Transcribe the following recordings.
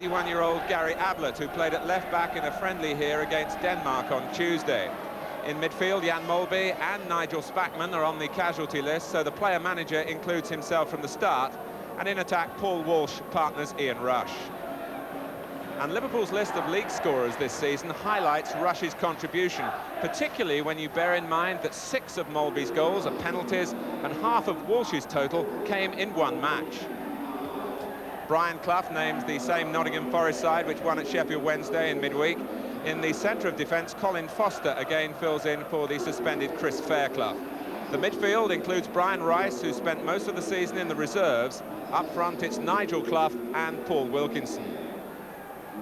21-year-old Gary Ablett, who played at left-back in a friendly here against Denmark on Tuesday. In midfield, Jan Molby and Nigel Spackman are on the casualty list, so the player-manager includes himself from the start. And in attack, Paul Walsh partners Ian Rush. And Liverpool's list of league scorers this season highlights Rush's contribution, particularly when you bear in mind that 6 of Molby's goals are penalties and half of Walsh's total came in one match. Brian Clough names the same Nottingham Forest side which won at Sheffield Wednesday in midweek. In the centre of defence, Colin Foster again fills in for the suspended Chris Fairclough. The midfield includes Brian Rice, who spent most of the season in the reserves. Up front, it's Nigel Clough and Paul Wilkinson.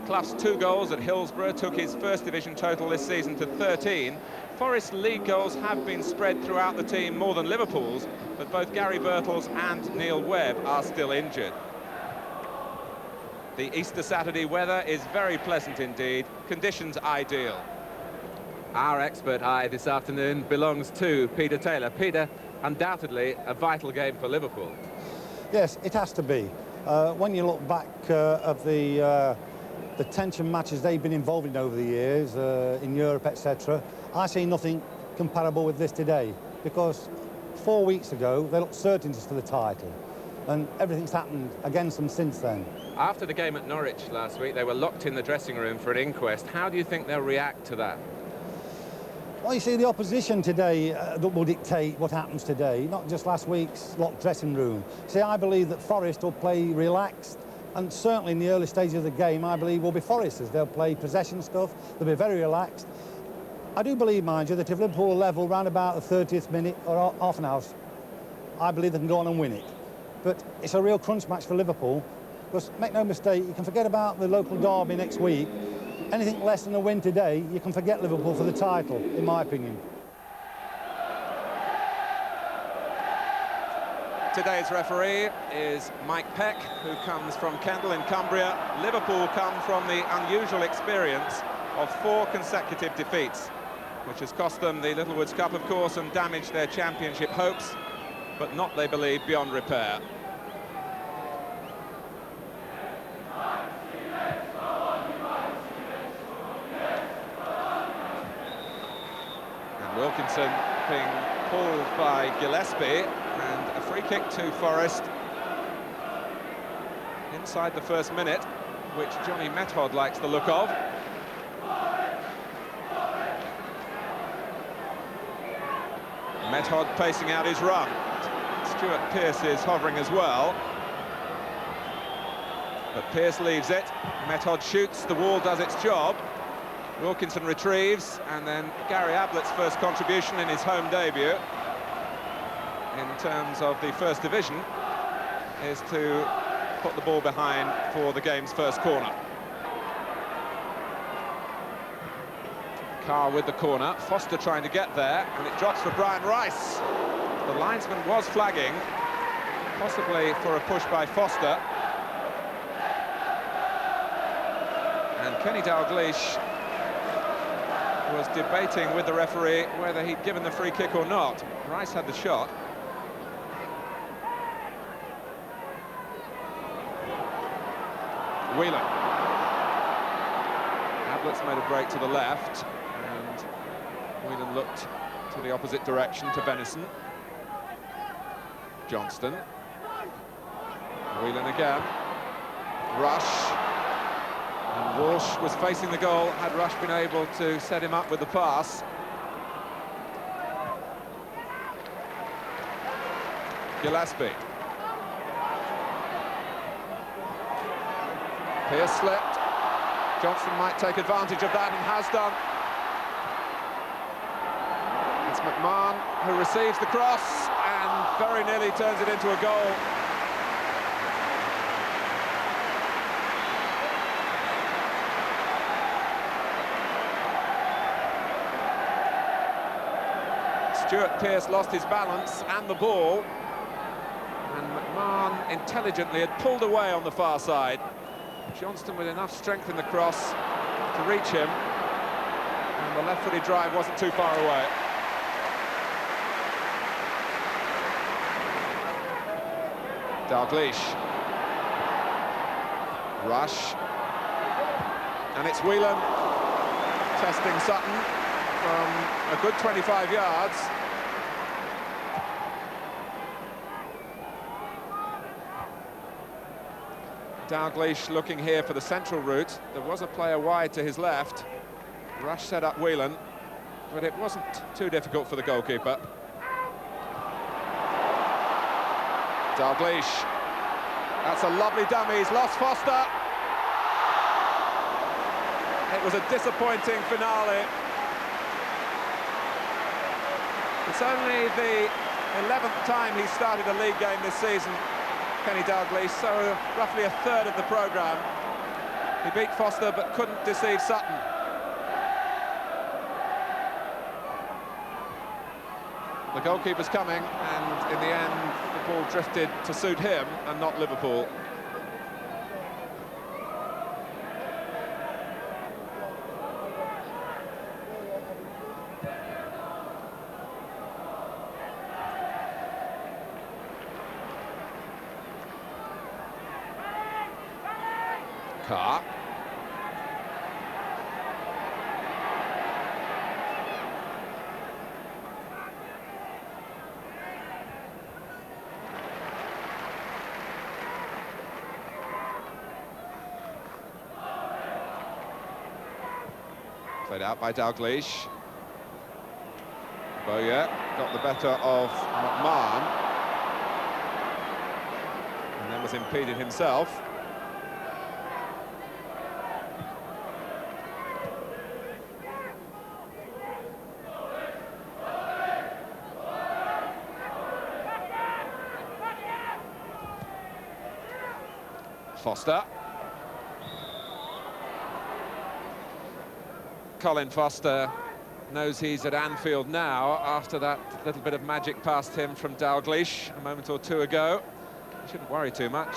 Clough's 2 goals at Hillsborough took his first division total this season to 13. Forest's league goals have been spread throughout the team more than Liverpool's, but both Gary Birtles and Neil Webb are still injured. The Easter Saturday weather is very pleasant indeed, conditions ideal. Our expert eye this afternoon belongs to Peter Taylor. Peter, undoubtedly a vital game for Liverpool. Yes, it has to be. When you look back of the tension matches they've been involved in over the years, in Europe, etc., I see nothing comparable with this today, because 4 weeks ago they looked certainties for the title, and everything's happened against them since then. After the game at Norwich last week, they were locked in the dressing room for an inquest. How do you think they'll react to that? Well, you see, the opposition today that will dictate what happens today, not just last week's locked dressing room. See, I believe that Forest will play relaxed, and certainly in the early stages of the game, I believe will be Foresters. They'll play possession stuff, they'll be very relaxed. I do believe, mind you, that if Liverpool level round about the 30th minute or half an hour, I believe they can go on and win it. But it's a real crunch match for Liverpool, because make no mistake, you can forget about the local derby next week. Anything less than a win today, you can forget Liverpool for the title, in my opinion. Today's referee is Mike Peck, who comes from Kendal in Cumbria. Liverpool come from the unusual experience of 4 consecutive defeats, which has cost them the Littlewoods Cup, of course, and damaged their championship hopes, but not, they believe, beyond repair. Wilkinson being pulled by Gillespie, and a free kick to Forest inside the first minute, which Johnny Method likes the look of. Method pacing out his run. Stuart Pearce is hovering as well, but Pearce leaves it. Method shoots, the wall does its job. Wilkinson retrieves, and then Gary Ablett's first contribution in his home debut in terms of the First Division is to put the ball behind for the game's first corner. Carr with the corner, Foster trying to get there, and it drops for Brian Rice. The linesman was flagging, possibly for a push by Foster. And Kenny Dalglish was debating with the referee whether he'd given the free kick or not. Rice had the shot. Whelan. Ablett's made a break to the left, and Whelan looked to the opposite direction to Venison. Johnston. Whelan again. Rush. And Walsh was facing the goal, had Rush been able to set him up with the pass. Gillespie. Pearce slipped. Johnston might take advantage of that and has done. It's McMahon who receives the cross and very nearly turns it into a goal. Stuart Pearce lost his balance and the ball, and McMahon intelligently had pulled away on the far side. Johnston with enough strength in the cross to reach him, and the left-footed drive wasn't too far away. Dalglish. Rush. And it's Whelan testing Sutton from a good 25 yards. Dalglish looking here for the central route. There was a player wide to his left. Rush set up Whelan, but it wasn't too difficult for the goalkeeper. Dalglish. That's a lovely dummy. He's lost Foster. It was a disappointing finale. It's only the 11th time he's started a league game this season, Kenny Dalglish, so roughly a third of the programme. He beat Foster but couldn't deceive Sutton. The goalkeeper's coming, and in the end the ball drifted to suit him and not Liverpool. Carr. Played out by Dalglish. Bowyer got the better of McMahon and then was impeded himself. Foster. Colin Foster knows he's at Anfield now after that little bit of magic past him from Dalglish a moment or two ago. He shouldn't worry too much.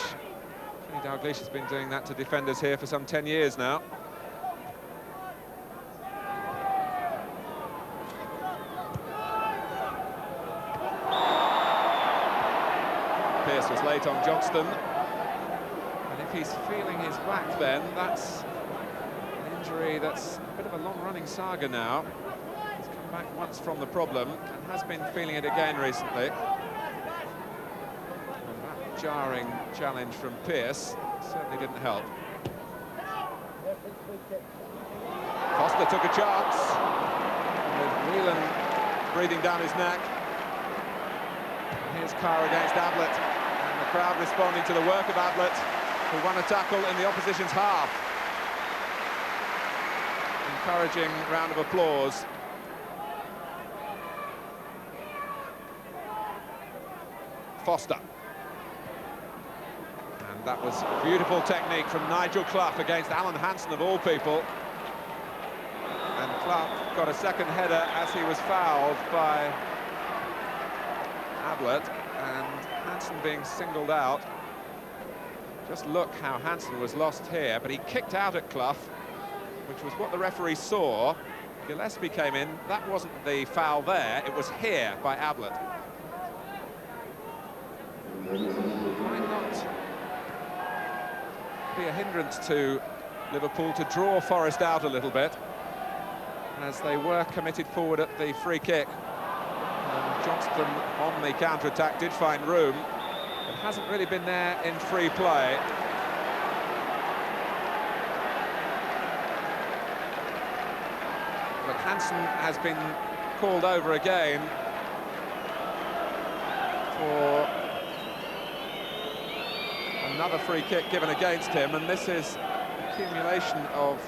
Kenny Dalglish has been doing that to defenders here for some 10 years now. Pearce was late on Johnston. And if he's feeling his back, then that's an injury that's a bit of a long-running saga now. He's come back once from the problem and has been feeling it again recently. And that jarring challenge from Pearce certainly didn't help. Foster took a chance, with Whelan breathing down his neck. Here's Carr against Ablett, and the crowd responding to the work of Ablett, who won a tackle in the opposition's half. Encouraging round of applause. Foster. And that was beautiful technique from Nigel Clough against Alan Hansen, of all people. And Clough got a second header as he was fouled by Ablett, and Hansen being singled out. Just look how Hansen was lost here, but he kicked out at Clough, which was what the referee saw. Gillespie came in. That wasn't the foul there, it was here by Ablett. Might not be a hindrance to Liverpool to draw Forest out a little bit, as they were committed forward at the free kick. Johnston on the counter-attack did find room, but hasn't really been there in free play. But Hansen has been called over again for another free kick given against him, and this is accumulation of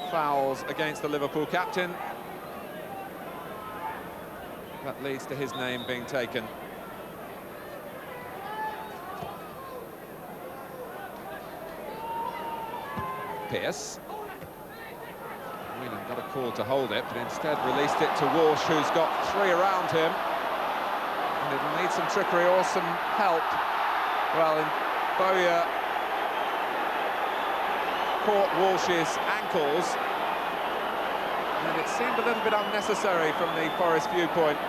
fouls against the Liverpool captain. That leads to his name being taken. Pearce. Whelan got a call to hold it, but instead released it to Walsh, who's got three around him. And it'll need some trickery or some help. Well, Bowyer caught Walsh's ankles, and it seemed a little bit unnecessary from the Forest viewpoint.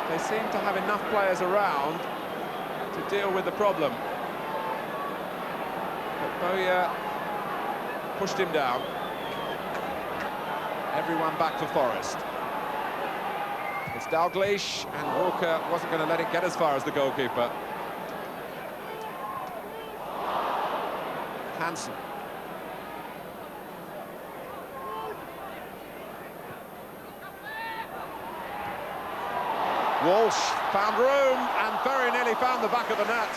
They seem to have enough players around to deal with the problem. But Bowyer pushed him down. Everyone back for Forest. It's Dalglish, and Walker wasn't going to let it get as far as the goalkeeper. Hansen. Walsh found room and very nearly found the back of the net.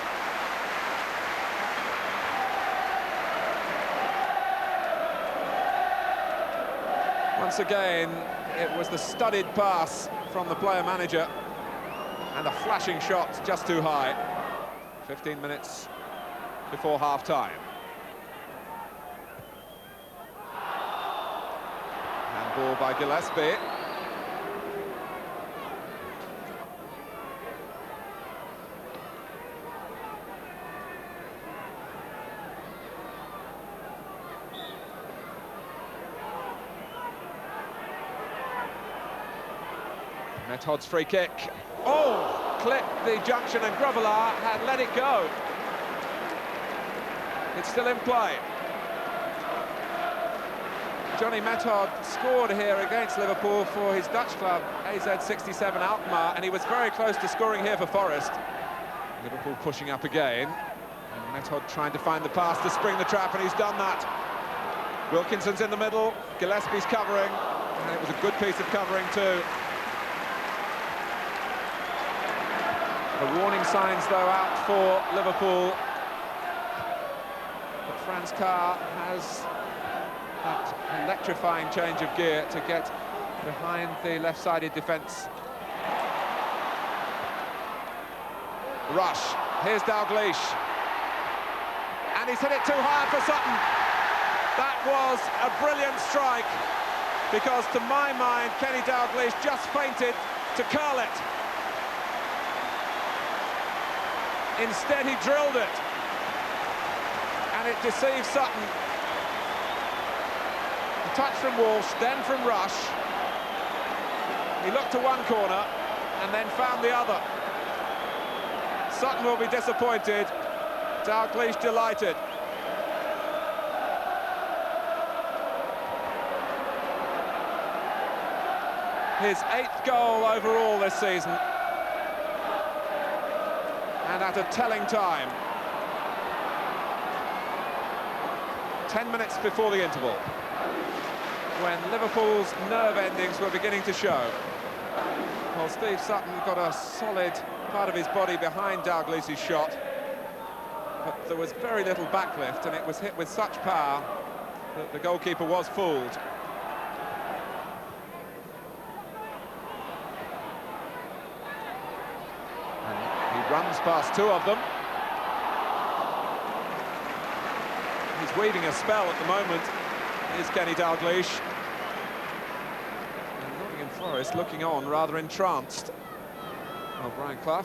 Once again, it was the studied pass from the player manager and a flashing shot just too high. 15 minutes before half-time. Handball by Gillespie. Method's free kick. Oh, clipped the junction and Grobbelaar had let it go. It's still in play. Johnny Method scored here against Liverpool for his Dutch club, AZ67 Alkmaar, and he was very close to scoring here for Forest. Liverpool pushing up again. And Method trying to find the pass to spring the trap, and he's done that. Wilkinson's in the middle, Gillespie's covering, and it was a good piece of covering too. The warning signs, though, out for Liverpool. But Franz Carr has that electrifying change of gear to get behind the left-sided defence. Rush, here's Dalglish. And he's hit it too high for Sutton. That was a brilliant strike, because to my mind, Kenny Dalglish just fainted to curl it. Instead, he drilled it, and it deceived Sutton. A touch from Walsh, then from Rush. He looked to one corner and then found the other. Sutton will be disappointed, Dalglish delighted. His 8th goal overall this season. And at a telling time. 10 minutes before the interval, when Liverpool's nerve endings were beginning to show. Well, Steve Sutton got a solid part of his body behind Dalglish's shot, but there was very little backlift, and it was hit with such power that the goalkeeper was fooled. Runs past 2 of them. He's weaving a spell at the moment, is Kenny Dalglish. And Nottingham Forest looking on, rather entranced. Well, Brian Clough,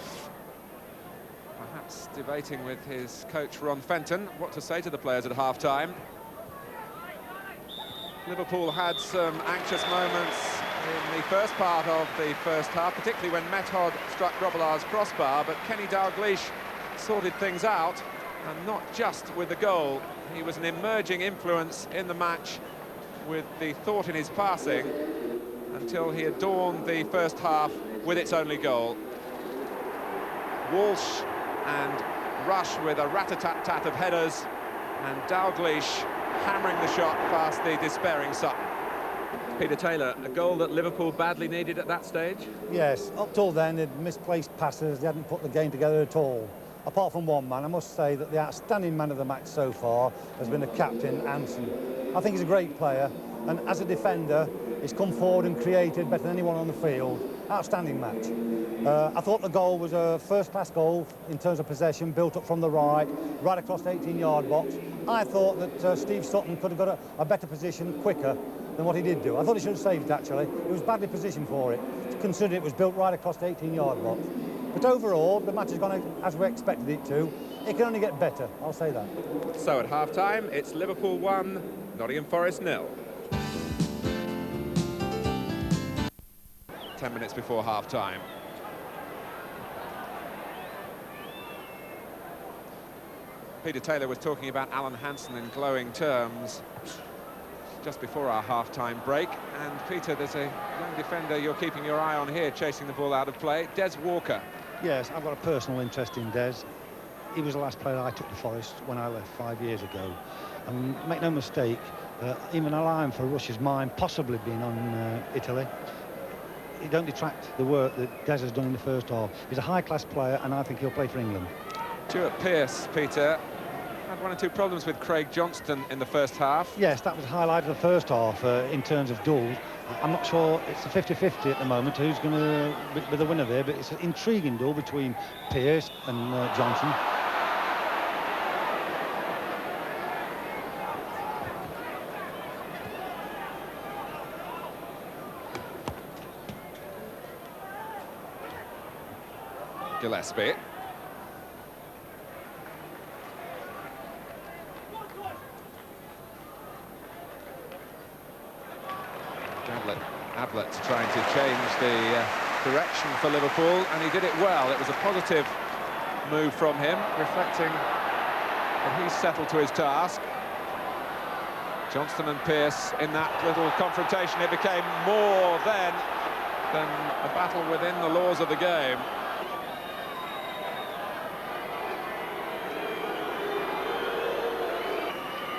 perhaps debating with his coach Ron Fenton what to say to the players at half-time. Liverpool had some anxious moments in the first part of the first half, particularly when Method struck Grobbelaar's crossbar, but Kenny Dalglish sorted things out, and not just with the goal. He was an emerging influence in the match with the thought in his passing, until he adorned the first half with its only goal. Walsh and Rush with a rat-a-tat-tat of headers, and Dalglish hammering the shot past the despairing Sutton. Peter Taylor, a goal that Liverpool badly needed at that stage? Yes, up till then they'd misplaced passes, they hadn't put the game together at all. Apart from one man, I must say that the outstanding man of the match so far has been the captain, Hansen. I think he's a great player, and as a defender, he's come forward and created better than anyone on the field. Outstanding match. I thought the goal was a first-class goal in terms of possession, built up from the right across the 18-yard box. I thought that Steve Sutton could have got a better position quicker than what he did do. I thought he should have saved it, actually. He was badly positioned for it, considering it was built right across the 18-yard box. But overall, the match has gone as we expected it to. It can only get better, I'll say that. So at half-time, it's Liverpool 1, Nottingham Forest 0. 10 minutes before Peter Taylor was talking about Alan Hansen in glowing terms just before our half-time break. And Peter, there's a young defender you're keeping your eye on here, chasing the ball out of play, Des Walker. Yes, I've got a personal interest in Des. He was the last player I took to Forest when I left 5 years ago. And make no mistake, even allowing for Rush's mind possibly being on Italy, it don't detract the work that Des has done in the first half. He's a high-class player, and I think he'll play for England. Stuart Pearce, Peter, had 1 or 2 problems with Craig Johnston in the first half. Yes, that was the highlight of the first half in terms of duels. I'm not sure, it's a 50-50 at the moment who's going to be the winner there, but it's an intriguing duel between Pearce and Johnson. Gillespie. Ablett trying to change the direction for Liverpool, and he did it well. It was a positive move from him, reflecting that he's settled to his task. Johnston and Pearce in that little confrontation, it became more then than a battle within the laws of the game.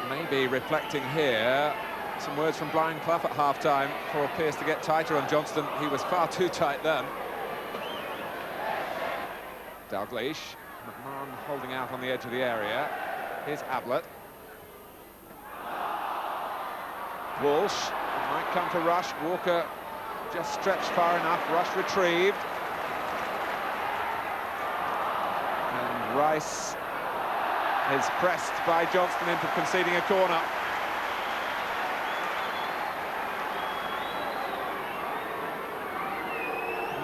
Maybe reflecting here, some words from Brian Clough at half-time for Pearce to get tighter on Johnston. He was far too tight then. Dalglish, McMahon holding out on the edge of the area. Here's Ablett. Walsh, might come to Rush. Walker just stretched far enough. Rush retrieved. And Rice is pressed by Johnston into conceding a corner.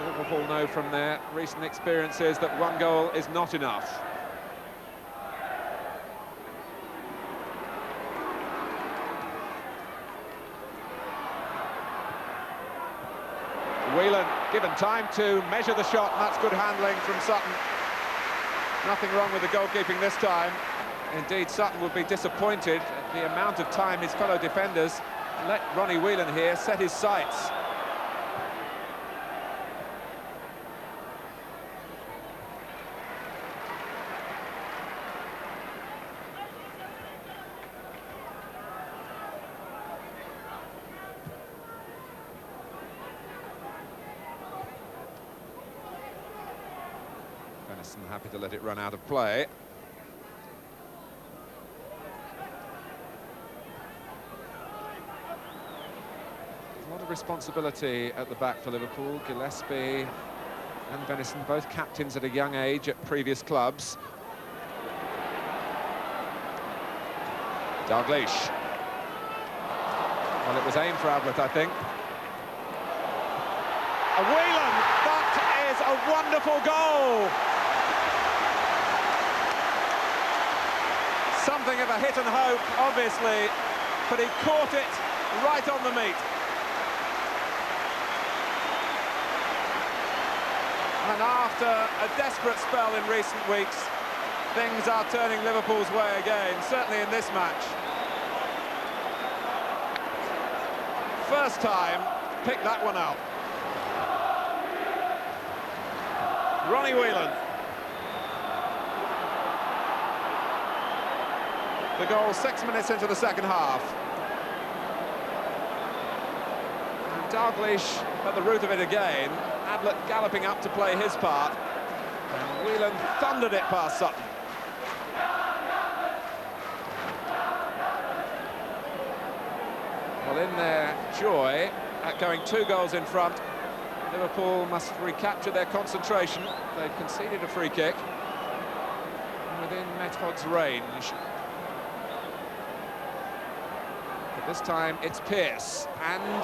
Liverpool know from their recent experiences that 1 goal is not enough. Whelan given time to measure the shot, and that's good handling from Sutton. Nothing wrong with the goalkeeping this time. Indeed, Sutton would be disappointed at the amount of time his fellow defenders let Ronnie Whelan here set his sights. Venison happy to let it run out of play. A lot of responsibility at the back for Liverpool. Gillespie and Venison, both captains at a young age at previous clubs. Dalglish. Well, it was aimed for Ablett, I think. A Whelan! That is a wonderful goal! Something of a hit and hope, obviously, but he caught it right on the meat. And after a desperate spell in recent weeks, things are turning Liverpool's way again, certainly in this match. First time, picked that one out. Ronnie Whelan. The goal 6 minutes into the second half. And Dalglish at the root of it again. Ablett galloping up to play his part. And Whelan thundered it past Sutton. Well, in their joy at going 2 goals in front, Liverpool must recapture their concentration. They've conceded a free kick within Method's range. But this time it's Pearce, and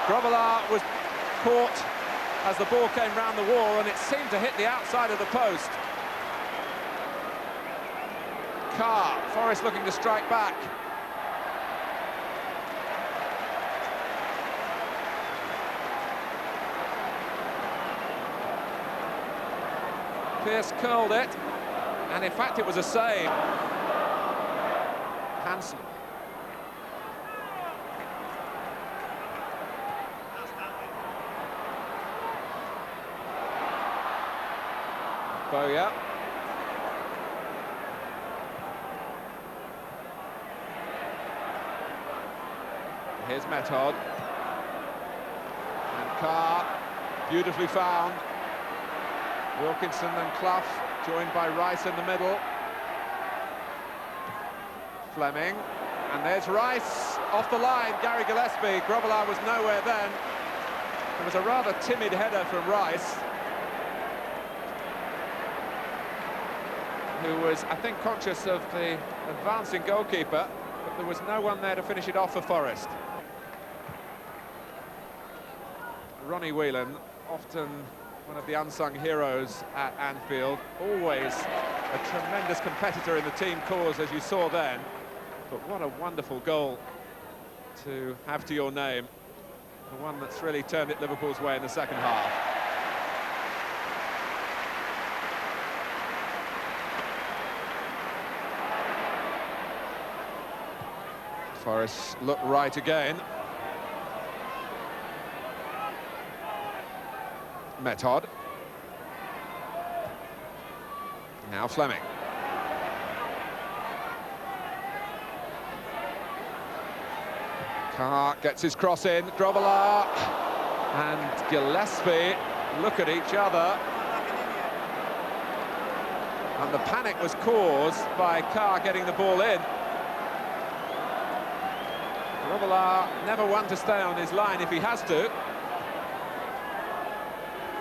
Grobbelaar was caught as the ball came round the wall, and it seemed to hit the outside of the post. Carr, Forrest looking to strike back. Pearce curled it, and in fact it was a save. Hansen. Bowyer. Here's Method. And Carr, beautifully found. Wilkinson and Clough, joined by Rice in the middle. Fleming, and there's Rice off the line. Gary Gillespie. Grobbelaar was nowhere then. It was a rather timid header from Rice, who was, I think, conscious of the advancing goalkeeper, but there was no one there to finish it off for Forest. Ronnie Whelan, often one of the unsung heroes at Anfield, always a tremendous competitor in the team cause, as you saw then. But what a wonderful goal to have to your name, the one that's really turned it Liverpool's way in the second half. Forest look right again. Method. Now Fleming. Carr gets his cross in. Grobbelaar and Gillespie look at each other. And the panic was caused by Carr getting the ball in. Grobbelaar never one to stay on his line if he has to.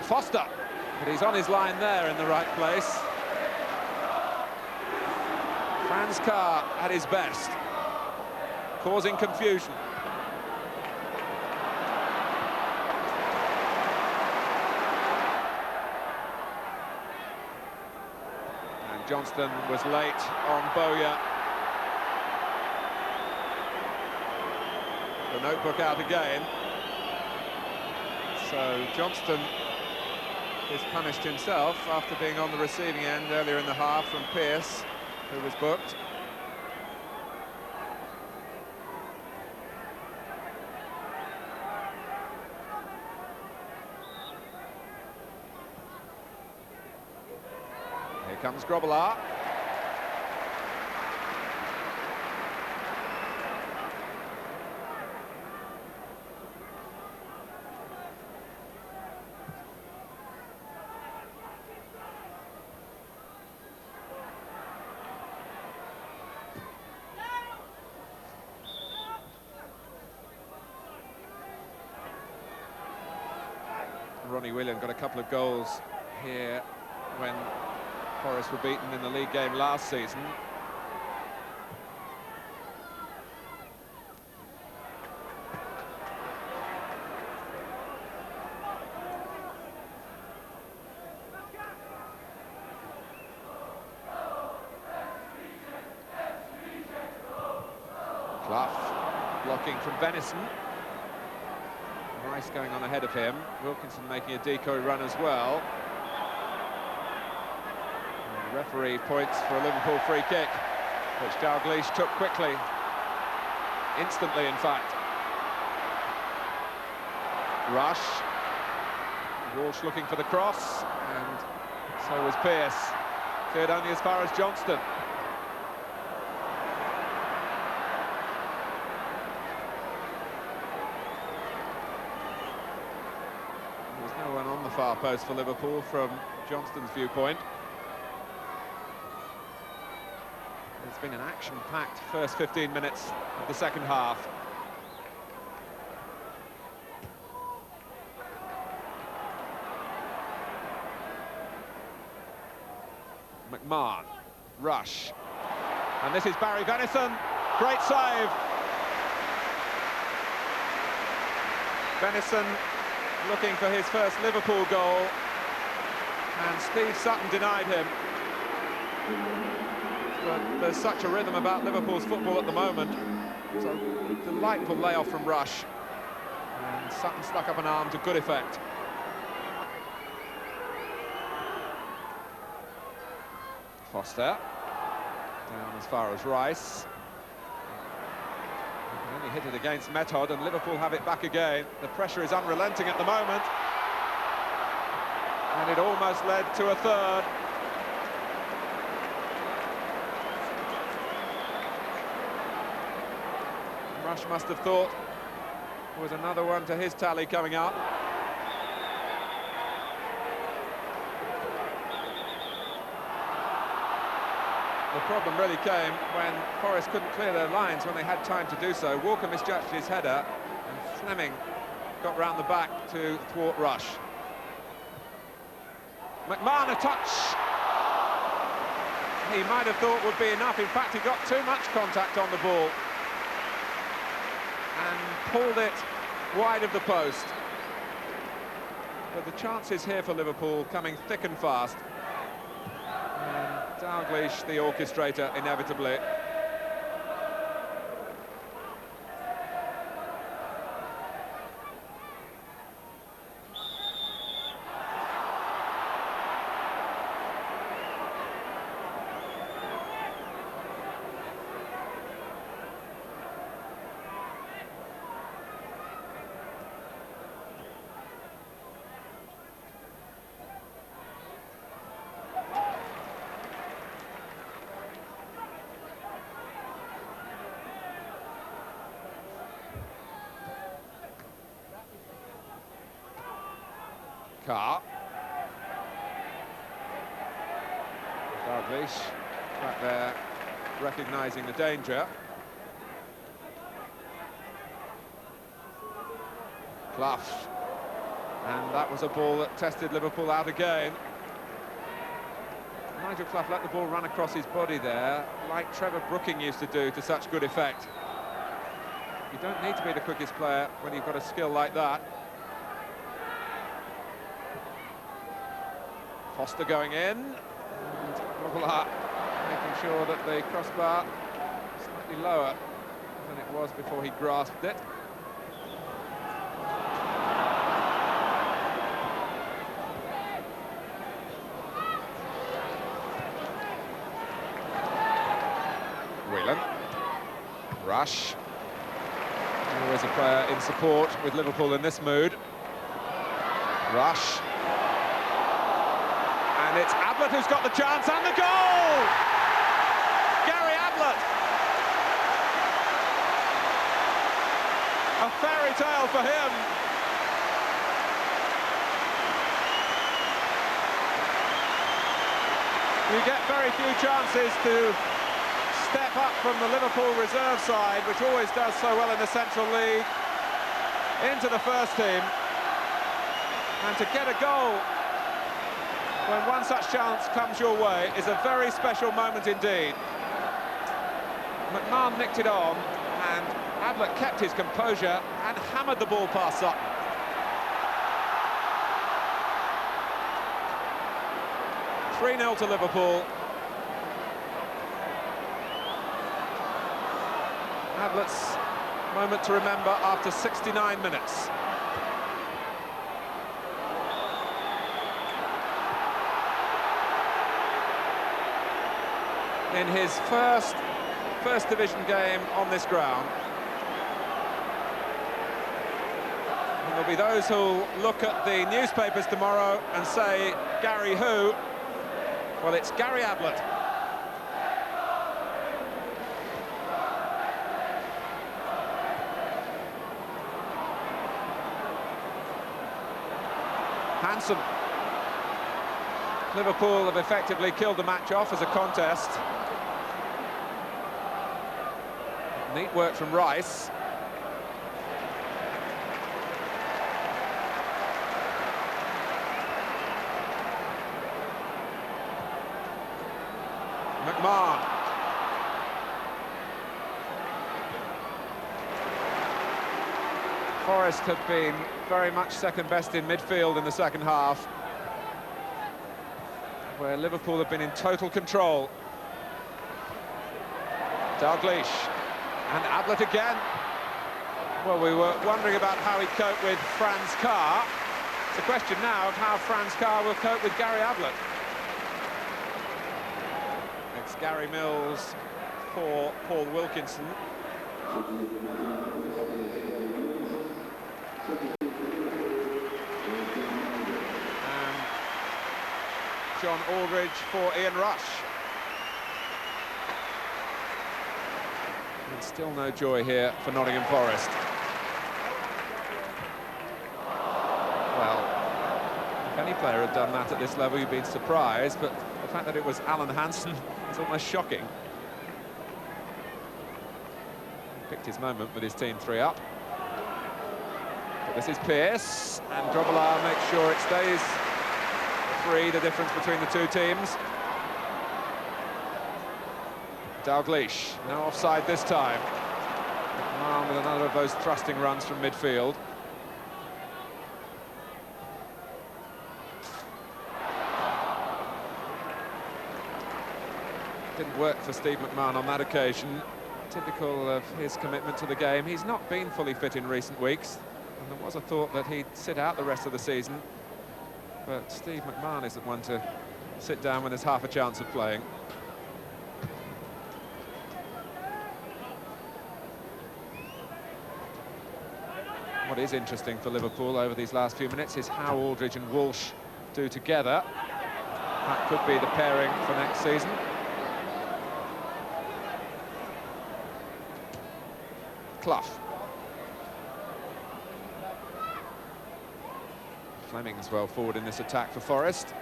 Foster, but he's on his line there in the right place. Franz Carr at his best, causing confusion. And Johnston was late on Bowyer. The notebook out again. So Johnston is punished himself after being on the receiving end earlier in the half from Pearce, who was booked. Here comes Grobbelaar. Ronnie Whelan got a couple of goals here when Forest were beaten in the league game last season. Clough blocking from Benison. Rice going on ahead of him. Wilkinson making a decoy run as well. And the referee points for a Liverpool free kick, which Dalglish took quickly, instantly in fact. Rush. Walsh looking for the cross, and so was Pearce. Cleared only as far as Johnston. Far post for Liverpool from Johnston's viewpoint. It's been an action-packed first 15 minutes of the second half. McMahon, Rush, and this is Barry Benison. Great save. Benison looking for his first Liverpool goal, and Steve Sutton denied him. But there's such a rhythm about Liverpool's football at the moment. It's a delightful layoff from Rush, and Sutton stuck up an arm to good effect. Foster, down as far as Rice. Only hit it against Method, and Liverpool have it back again. The pressure is unrelenting at the moment. And it almost led to a third. Rush must have thought there was another one to his tally coming up. The problem really came when Forest couldn't clear their lines when they had time to do so. Walker misjudged his header, and Fleming got round the back to thwart Rush. McMahon, a touch he might have thought would be enough. In fact, he got too much contact on the ball and pulled it wide of the post. But the chances here for Liverpool coming thick and fast. And Dalglish, the orchestrator, inevitably. Carr. Dalglish back there, recognising the danger. Clough. And that was a ball that tested Liverpool out again. Nigel Clough let the ball run across his body there, like Trevor Brooking used to do to such good effect. You don't need to be the quickest player when you've got a skill like that. Foster going in, and Ablett making sure that the crossbar is slightly lower than it was before he grasped it. Whelan. Rush. Always a player in support with Liverpool in this mood. Rush. And it's Ablett who's got the chance, and the goal! Gary Ablett! A fairy tale for him. You get very few chances to step up from the Liverpool reserve side, which always does so well in the Central League, into the first team. And to get a goal when one such chance comes your way is a very special moment indeed. McMahon nicked it on, and Ablett kept his composure and hammered the ball past Sutton. (3-0) to Liverpool. Ablett's moment to remember after 69 minutes. In his first division game on this ground. And there'll be those who'll look at the newspapers tomorrow and say, Gary who? Well, it's Gary Ablett. Handsome. Liverpool have effectively killed the match off as a contest. Neat work from Rice. McMahon. Forest have been very much second best in midfield in the second half, where Liverpool have been in total control. Dalglish. And Ablett again. Well, we were wondering about how he'd cope with Franz Carr. It's a question now of how Franz Carr will cope with Gary Ablett. It's Gary Mills for Paul Wilkinson. And John Aldridge for Ian Rush. And still no joy here for Nottingham Forest. Well, if any player had done that at this level, you'd been surprised, but the fact that it was Alan Hansen is almost shocking. He picked his moment with his team 3 up. But this is Pearce, and Drobbelaar makes sure it stays 3, the difference between the two teams. Dalglish, no offside this time. McMahon with another of those thrusting runs from midfield. Didn't work for Steve McMahon on that occasion. Typical of his commitment to the game. He's not been fully fit in recent weeks, and there was a thought that he'd sit out the rest of the season. But Steve McMahon isn't one to sit down when there's half a chance of playing. What is interesting for Liverpool over these last few minutes is how Aldridge and Walsh do together. That could be the pairing for next season. Clough. Fleming's well forward in this attack for Forest.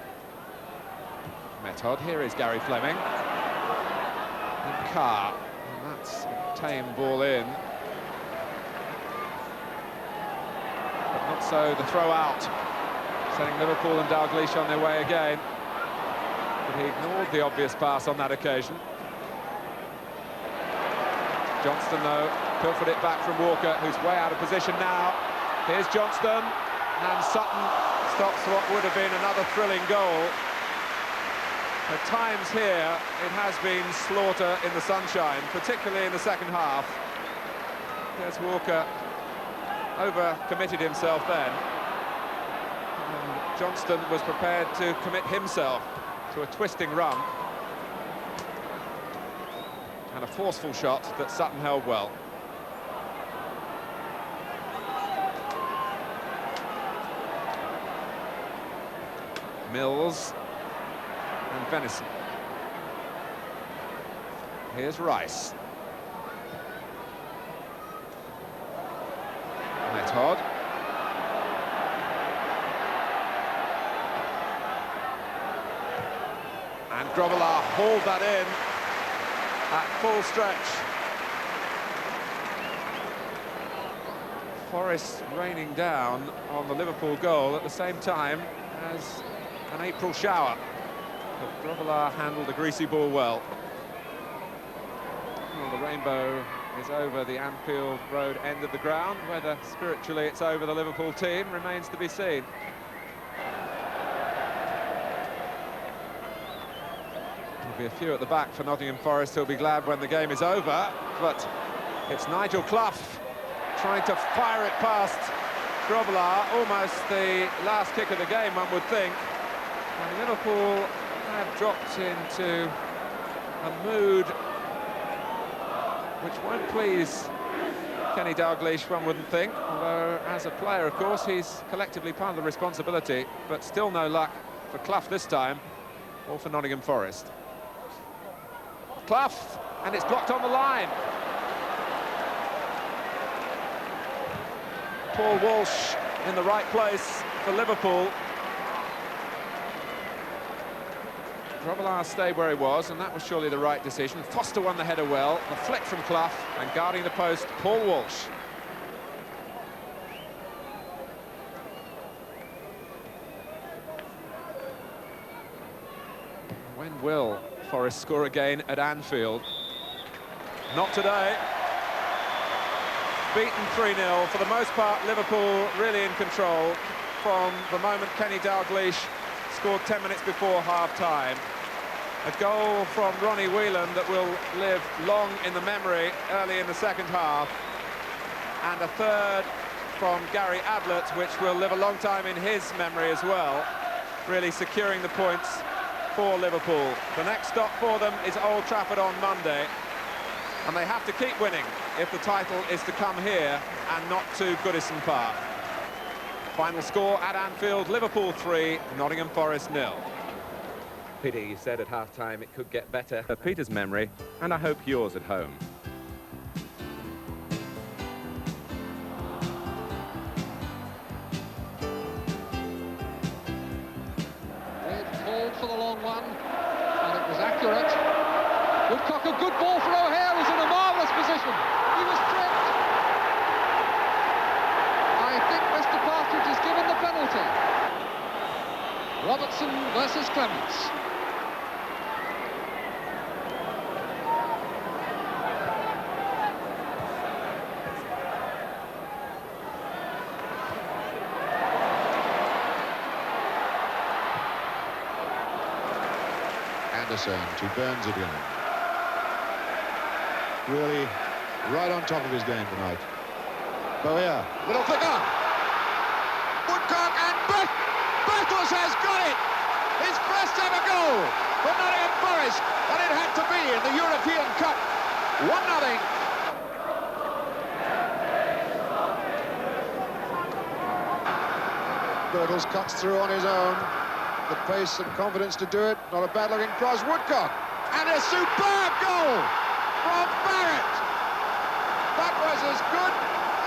Method, here is Gary Fleming. And Carr, and that's a tame ball in. But not so the throw out, sending Liverpool and Dalglish on their way again. But he ignored the obvious pass on that occasion. Johnston, though, pilfered it back from Walker, who's way out of position now. Here's Johnston, and Sutton stops what would have been another thrilling goal. At times here, it has been slaughter in the sunshine, particularly in the second half. There's Walker, over-committed himself then. And Johnston was prepared to commit himself to a twisting run. And a forceful shot that Sutton held well. Mills and Venison. Here's Rice. Method. And Drobbelaar hauled that in at full stretch. Forest raining down on the Liverpool goal at the same time as an April shower. But Drobbelaar handled the greasy ball well. Well, the rainbow is over the Anfield Road end of the ground. Whether spiritually it's over the Liverpool team remains to be seen. There'll be a few at the back for Nottingham Forest who'll be glad when the game is over, but it's Nigel Clough trying to fire it past Drobbelaar, almost the last kick of the game, one would think. And Liverpool have dropped into a mood which won't please Kenny Dalglish, one wouldn't think. Although, as a player, of course, he's collectively part of the responsibility, but still no luck for Clough this time, or for Nottingham Forest. Clough, and it's blocked on the line. Paul Walsh in the right place for Liverpool. Drobbelaar stayed where he was, and that was surely the right decision. Foster won the header well. The flick from Clough, and guarding the post, Paul Walsh. When will Forest score again at Anfield? Not today. Beaten 3-0. For the most part, Liverpool really in control from the moment Kenny Dalglish scored 10 minutes before half-time. A goal from Ronnie Whelan that will live long in the memory early in the second half. And a third from Gary Ablett, which will live a long time in his memory as well, really securing the points for Liverpool. The next stop for them is Old Trafford on Monday. And they have to keep winning if the title is to come here and not to Goodison Park. Final score at Anfield, Liverpool 3, Nottingham Forest 0. Peter, you said at half-time it could get better. Peter's memory, and I hope yours at home. Called for the long one, and it was accurate. Woodcock, a good ball for O'Hare, was in a marvellous position. He was tripped. I think Mr. Partridge is given the penalty. Robertson versus Clements. Anderson to Burns again. Really right on top of his game tonight. Bowyer, little flicker. Woodcock and Battles has got it! His first ever goal for Nottingham Forest, and it had to be in the European Cup. 1-0. Birtles cuts through on his own. The pace and confidence to do it. Not a bad-looking cross. Woodcock. And a superb goal from Barrett. That was as good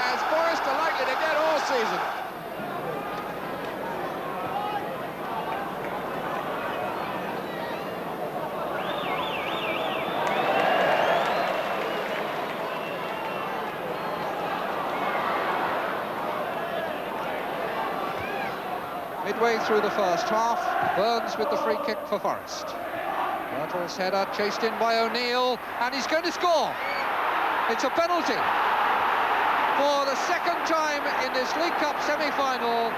as Forest are likely to get all season. Midway through the first half, Burns with the free kick for Forest. Birtles' header chased in by O'Neill, and he's going to score. It's a penalty. For the second time in this League Cup semi-final,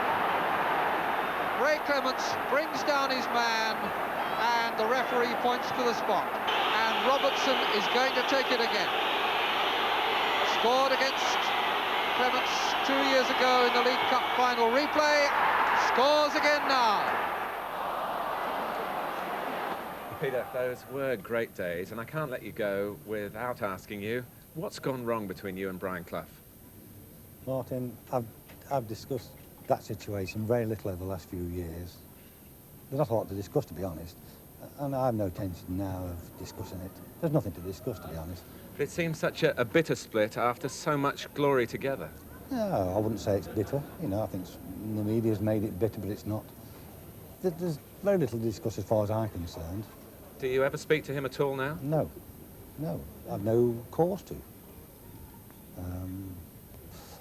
Ray Clements brings down his man, and the referee points to the spot. And Robertson is going to take it again. Scored against Clements 2 years ago in the League Cup final replay. Scores again now. Peter, those were great days, and I can't let you go without asking you, what's gone wrong between you and Brian Clough? Martin, I've discussed that situation very little over the last few years. There's not a lot to discuss, to be honest, and I have no intention now of discussing it. There's nothing to discuss, to be honest. But it seems such a bitter split after so much glory together. No, I wouldn't say it's bitter. You know, I think the media's made it bitter, but it's not. There's very little to discuss as far as I'm concerned. Do you ever speak to him at all now? No. I've no cause to.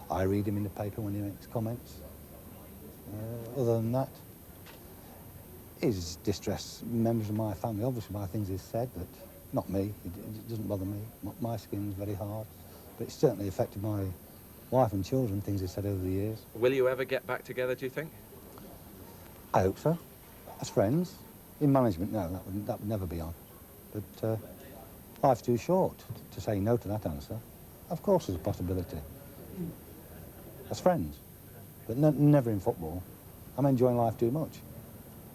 I read him in the paper when he makes comments. Other than that, he's distressed members of my family, obviously, by things he's said, but not me. It doesn't bother me. My skin's very hard, but it's certainly affected my wife and children, things he's said over the years. Will you ever get back together, do you think? I hope so. As friends. In management, no, that would never be on. But life's too short to say no to that answer. Of course there's a possibility. As friends. But never in football. I'm enjoying life too much.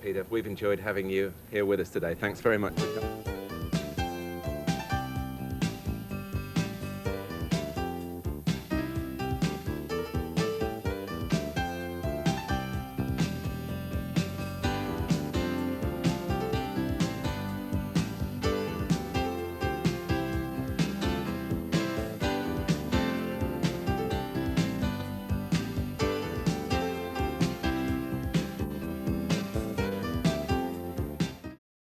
Peter, we've enjoyed having you here with us today. Thanks very much for coming.